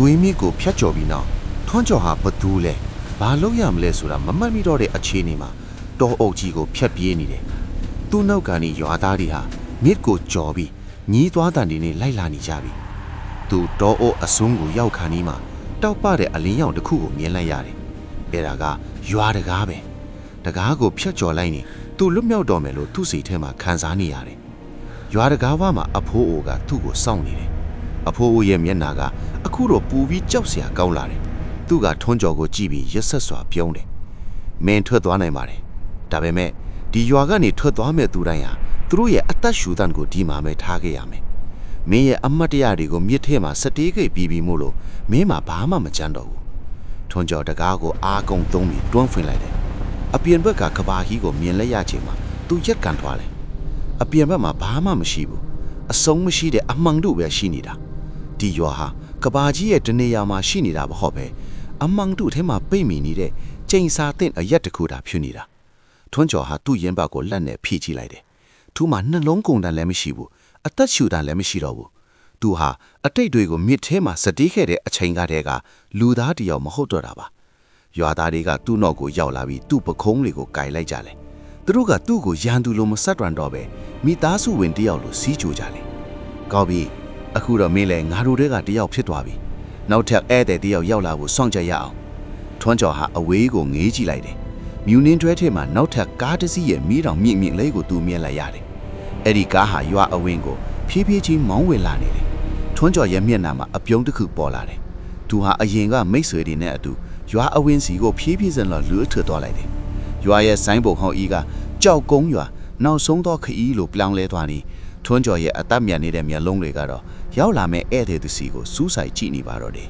သွေးမြစ်ကိုဖျက်ကျော်ပြီးနောက်ထွန်းကျော်ဟာဘသူလဲဘာလုပ်ရမလဲဆိုတာမမှတ်မိတော့တဲ့အခြေအနေမှာတောအုပ်ကြီးကိုဖျက်ပြေးနေတယ်သူ့နောက်ကနေရွာသားတွေဟာမြစ်ကိုကျော်ပြီးညီးသွားတန်တွေနဲ့လိုက်လာနေကြပြီသူတောအုပ်အစွန်းကိုရောက်ခါနီးမှာတောက်ပတဲ့အလင်းရောင်တစ်ခုကိုမြင်လိုက်ရတယ်အဲ့ဒါကရွာတကားပဲတကားကိုဖျက်ကျော်လိုက်ရင်သူလွတ်မြောက်တော့မယ်လို့သူ့စိတ်ထဲမှာခံစားနေရတယ်ရွာတကားဝမှာအဖိုးအိုကသူ့ကိုစောင့်နေတယ်အဖိုးအိုရဲ့မျက်နှာကအခုတော့ပူပြီးကြောက်စရာကောင်းလာတယ်သူကထွန်းကျော်ကိုကြည့်ပြီးရက်ဆက်စွာပြုံးတယ်မင်းထွက်သွားနိုင်ပါတယ်ဒါပေမဲ့ဒီရွာကနေထွက်သွားမဲ့သူတိုင်းဟာသူတို့ရဲ့အသက်ရှူတန်းကိုဒီမှာပဲထားခဲ့ရမယ်မင်းရဲ့အမတ်တရားတွေကိုမြစ်ထဲမှာစတေးခိတ်ပြီးမို့လို့မင်းမှာဘာမှမကြမ်းတော့ဘူးထွန်းကျော်တကားကိုအားကုန်သုံးပြီးတွန်းဖွင့်လိုက်တယ်အပြင်ဘက်ကကဘာဟီးကိုမြင်လိုက်ရချိန်မှာသူရက်ကန်သွားတယ်အပြင်ဘက်မှာဘာမှမရှိဘူးအဆုံးမရှိတဲ့အမှန်တို့ပဲရှိနေတာဒီရွာဟာကဘာကြီးရဲ့တနေရာမှာရှိနေတာမဟုတ်ပဲအမှန်တို့ထဲမှာပိတ်မိနေတဲ့ချိန်စာတဲ့အရက်တစ်ခုတာဖြစ်နေတာထွန်းကျော်ဟာသူ့ရင်ဘတ်ကိုလက်နဲ့ဖိကြည့်လိုက်တယ်သူ့မှာနှလုံးကုန်တန်လည်းမရှိဘူးအသက်ရှူတန်လည်းမရှိတော့ဘူးသူဟာအတိတ်တွေကိုမြစ်ထဲမှာစတေးခဲ့တဲ့အချိန်ကတည်းကလူသားတယောက်မဟုတ်တော့တာပါရွာသားတွေကသူ့နောက်ကိုရောက်လာပြီးသူ့ပခုံးတွေကိုကင်လိုက်ကြတယ်သူတို့ကသူ့ကိုရန်သူလိုမဆက်တွန်တော့ပဲမိသားစုဝင်တယောက်လိုစီးကြိုကြတယ်ကောင်းပြီအခုတော့မင်းလည်းငါတို့တွေကတယောက်ဖြစ်သွားပြီနောက်ထပ်ဧည့်သည်တယောက်ရောက်လာဖို့စောင့်ကြရအောင်ထွန်းကျော်ဟာအဝေးကိုငေးကြည့်လိုက်တယ်မြူနင်းတွဲထဲမှာနောက်ထပ်ကားတစ်စီးရဲ့မီးတောင်မြင့်မြင့်လေးကိုသူမြင်လိုက်ရတယ်အဲ့ဒီကားဟာရွာအဝင်းကိုဖြည်းဖြည်းချင်းမောင်းဝင်လာနေတယ်ထွန်းကျော်ရဲ့မျက်နှာမှာအပြုံးတစ်ခုပေါ်လာတယ်သူဟာအရင်ကမိတ်ဆွေတွေနဲ့အတူရွာအဝင်းစီကိုဖြည်းဖြည်းစံလွှတ်ထွက်သွားလိုက်တယ်ရွာရဲ့ဆိုင်းပုံဟောင်းဤကကြောက်ကုန်းရွာနောက်ဆုံးတော့ခီးလိုပြောင်းလဲသွားနေထွန်းကျော်ရဲ့အသက်မြတ်နေတဲ့မျက်လုံးတွေကတော့ရောက်လာမဲ့ဧည့်သည်သူစီကိုစူးစိုက်ကြည့်နေပါတော့တယ်